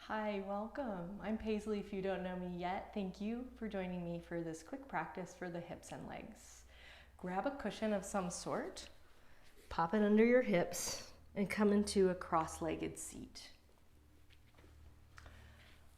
Hi, welcome. I'm Paisley if you don't know me yet. Thank you for joining me for this quick practice for the hips and legs. Grab a cushion of some sort, pop it under your hips, and come into a cross-legged seat.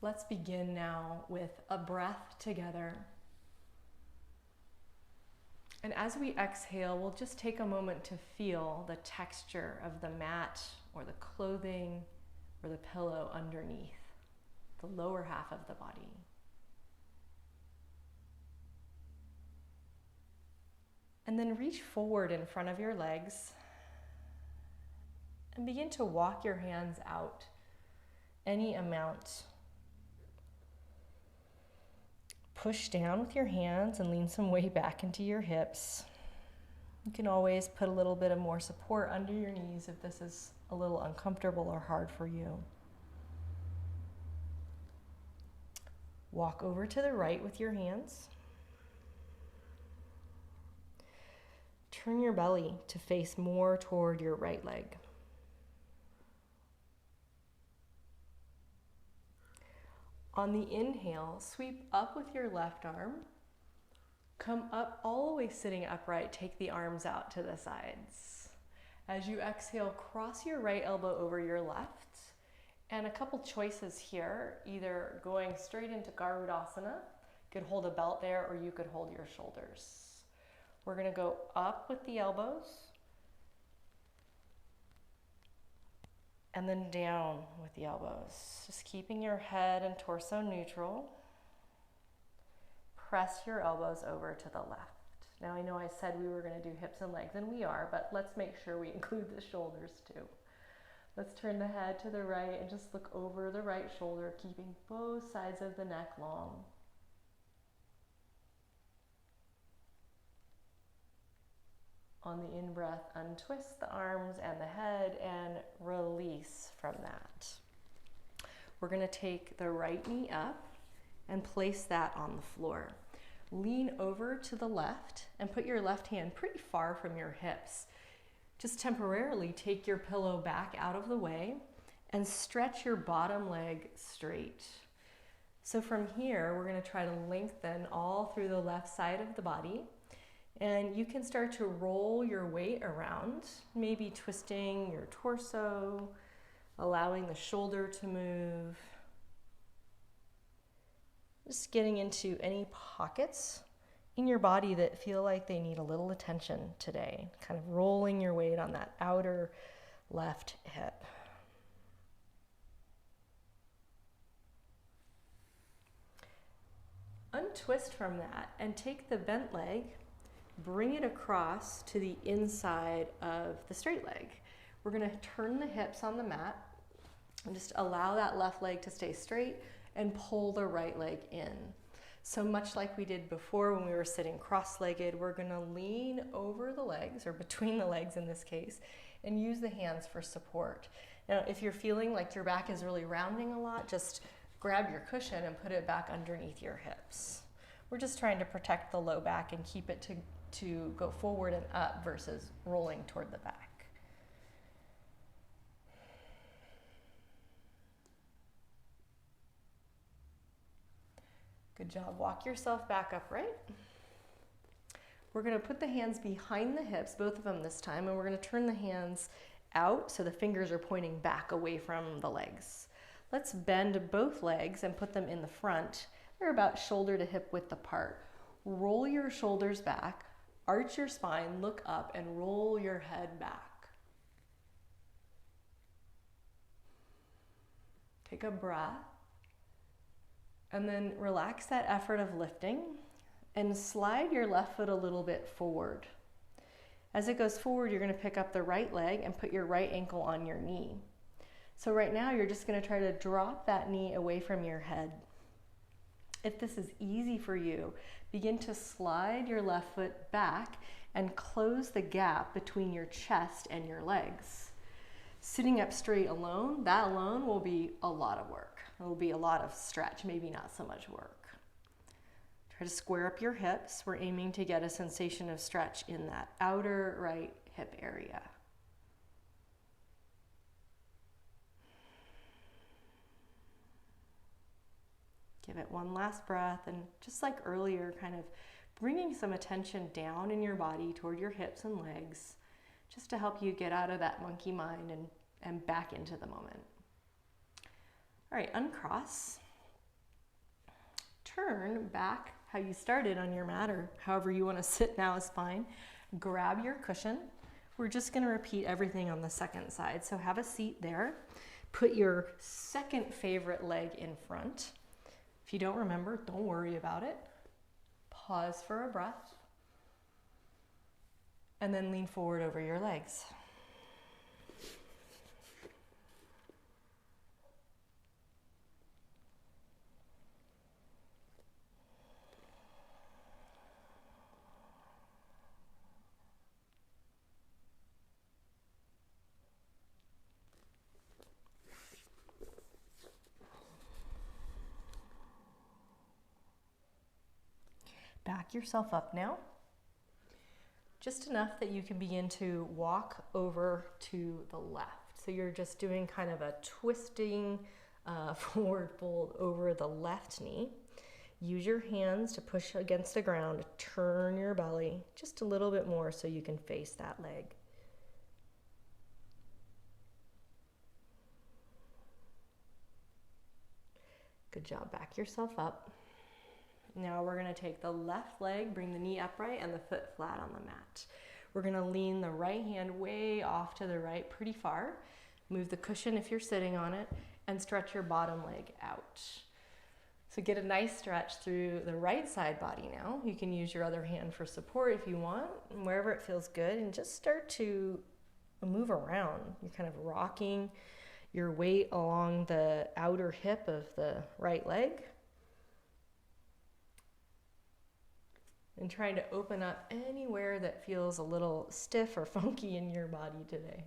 Let's begin now with a breath together. And as we exhale, we'll just take a moment to feel the texture of the mat or the clothing or the pillow underneath the lower half of the body. And then reach forward in front of your legs and begin to walk your hands out any amount. Push down with your hands and lean some weight back into your hips. You can always put a little bit of more support under your knees if this is a little uncomfortable or hard for you. Walk over to the right with your hands. Turn your belly to face more toward your right leg. On the inhale, sweep up with your left arm. Come up all the way sitting upright. Take the arms out to the sides. As you exhale, cross your right elbow over your left. And a couple choices here, either going straight into Garudasana, you could hold a belt there, or you could hold your shoulders. We're gonna go up with the elbows, and then down with the elbows. Just keeping your head and torso neutral. Press your elbows over to the left. Now I know I said we were gonna do hips and legs, and we are, but let's make sure we include the shoulders too. Let's turn the head to the right and just look over the right shoulder, keeping both sides of the neck long. On the in-breath, untwist the arms and the head and release from that. We're going to take the right knee up and place that on the floor. Lean over to the left and put your left hand pretty far from your hips. Just temporarily take your pillow back out of the way and stretch your bottom leg straight. So from here, we're going to try to lengthen all through the left side of the body. And you can start to roll your weight around, maybe twisting your torso, allowing the shoulder to move. Just getting into any pockets in your body that feel like they need a little attention today. Kind of rolling your weight on that outer left hip. Untwist from that and take the bent leg, bring it across to the inside of the straight leg. We're going to turn the hips on the mat and just allow that left leg to stay straight and pull the right leg in. So much like we did before when we were sitting cross-legged, we're going to lean over the legs, or between the legs in this case, and use the hands for support. Now, if you're feeling like your back is really rounding a lot, just grab your cushion and put it back underneath your hips. We're just trying to protect the low back and keep it to go forward and up versus rolling toward the back. Good job. Walk yourself back upright. We're going to put the hands behind the hips, both of them this time, and we're going to turn the hands out so the fingers are pointing back away from the legs. Let's bend both legs and put them in the front. They're about shoulder to hip width apart. Roll your shoulders back, arch your spine, look up, and roll your head back. Take a breath. And then relax that effort of lifting and slide your left foot a little bit forward. As it goes forward, you're going to pick up the right leg and put your right ankle on your knee. So right now, you're just going to try to drop that knee away from your head. If this is easy for you, begin to slide your left foot back and close the gap between your chest and your legs. Sitting up straight alone, that alone will be a lot of work. It will be a lot of stretch, maybe not so much work. Try to square up your hips. We're aiming to get a sensation of stretch in that outer right hip area. Give it one last breath, and just like earlier, kind of bringing some attention down in your body toward your hips and legs, just to help you get out of that monkey mind and back into the moment. All right, uncross. Turn back how you started on your mat, or however you want to sit now is fine. Grab your cushion. We're just going to repeat everything on the second side. So have a seat there. Put your second favorite leg in front. If you don't remember, don't worry about it. Pause for a breath. And then lean forward over your legs. Back yourself up now. Just enough that you can begin to walk over to the left. So you're just doing kind of a twisting forward fold over the left knee. Use your hands to push against the ground, turn your belly just a little bit more so you can face that leg. Good job, back yourself up. Now we're going to take the left leg, bring the knee upright and the foot flat on the mat. We're going to lean the right hand way off to the right pretty far. Move the cushion if you're sitting on it and stretch your bottom leg out. So get a nice stretch through the right side body now. You can use your other hand for support if you want, wherever it feels good, and just start to move around. You're kind of rocking your weight along the outer hip of the right leg. And trying to open up anywhere that feels a little stiff or funky in your body today.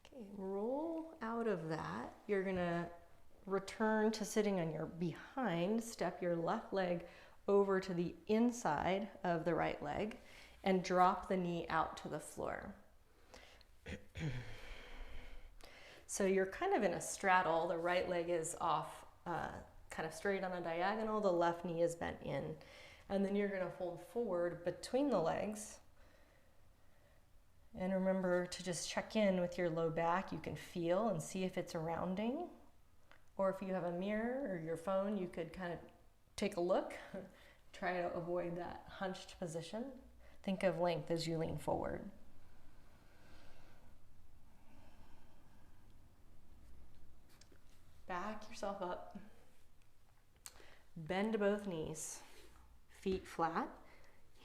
Okay, roll out of that. You're gonna return to sitting on your behind, step your left leg over to the inside of the right leg, and drop the knee out to the floor. So you're kind of in a straddle. The right leg is off kind of straight on a diagonal. The left knee is bent in. And then you're going to fold forward between the legs. And remember to just check in with your low back. You can feel and see if it's rounding. Or if you have a mirror or your phone, you could kind of take a look. Try to avoid that hunched position. Think of length as you lean forward. Back yourself up. Bend both knees. Feet flat.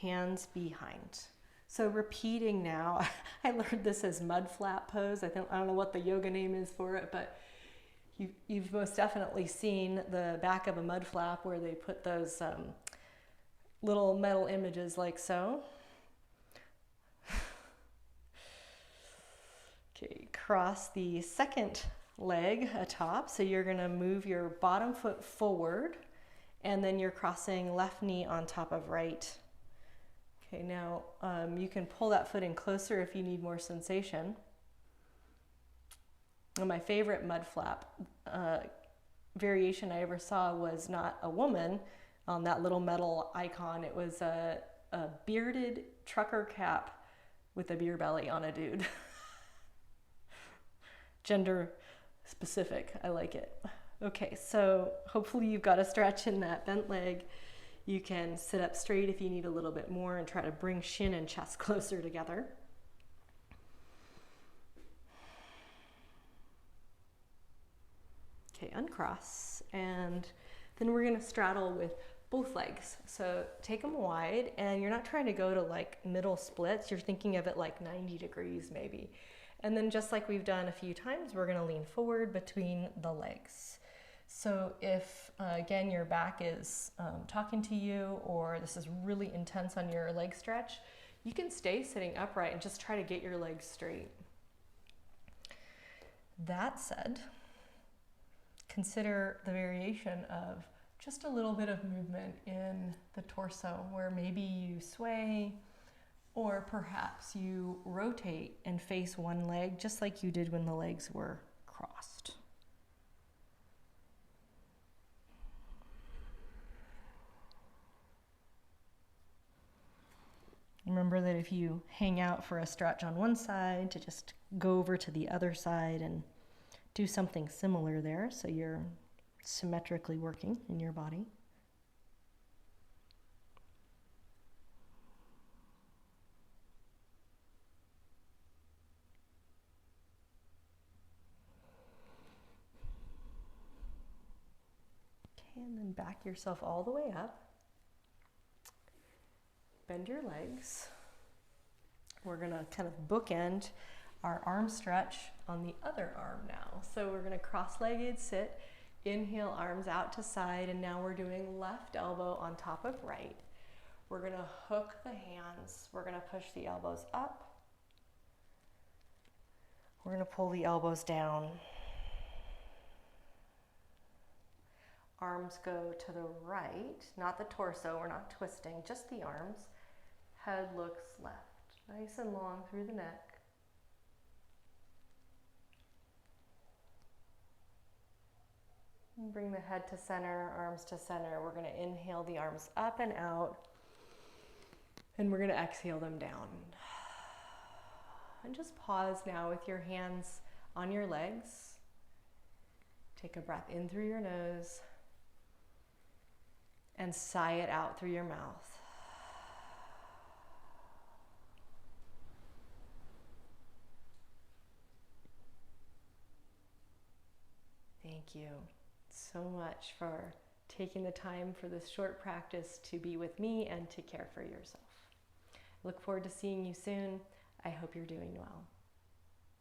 Hands behind. So repeating now, I learned this as mud flap pose. I don't know what the yoga name is for it, but you've most definitely seen the back of a mud flap where they put those little metal images like so. Okay, cross the second leg atop. So you're going to move your bottom foot forward, and then you're crossing left knee on top of right. Okay, now you can pull that foot in closer if you need more sensation. And my favorite mud flap variation I ever saw was not a woman on that little metal icon. It was a bearded trucker cap with a beer belly on a dude. Gender specific, I like it. Okay, so hopefully you've got a stretch in that bent leg. You can sit up straight if you need a little bit more and try to bring shin and chest closer together. Okay, uncross, and then we're gonna straddle with both legs. So take them wide, and you're not trying to go to like middle splits, you're thinking of it like 90 degrees maybe. And then just like we've done a few times, we're gonna lean forward between the legs. So if, again, your back is talking to you, or this is really intense on your leg stretch, you can stay sitting upright and just try to get your legs straight. That said, consider the variation of just a little bit of movement in the torso, where maybe you sway, Or perhaps you rotate and face one leg just like you did when the legs were crossed. Remember that if you hang out for a stretch on one side, to just go over to the other side and do something similar there so you're symmetrically working in your body. Okay, and then back yourself all the way up. Bend your legs. We're gonna kind of bookend our arm stretch on the other arm now. So we're gonna cross-legged sit, inhale, arms out to side, and now we're doing left elbow on top of right. We're gonna hook the hands. We're gonna push the elbows up. We're gonna pull the elbows down. Arms go to the right, not the torso, we're not twisting, just the arms. Head looks left, nice and long through the neck. And bring the head to center, arms to center. We're gonna inhale the arms up and out, and we're gonna exhale them down. And just pause now with your hands on your legs. Take a breath in through your nose and sigh it out through your mouth. Thank you so much for taking the time for this short practice to be with me and to care for yourself. I look forward to seeing you soon. I hope you're doing well.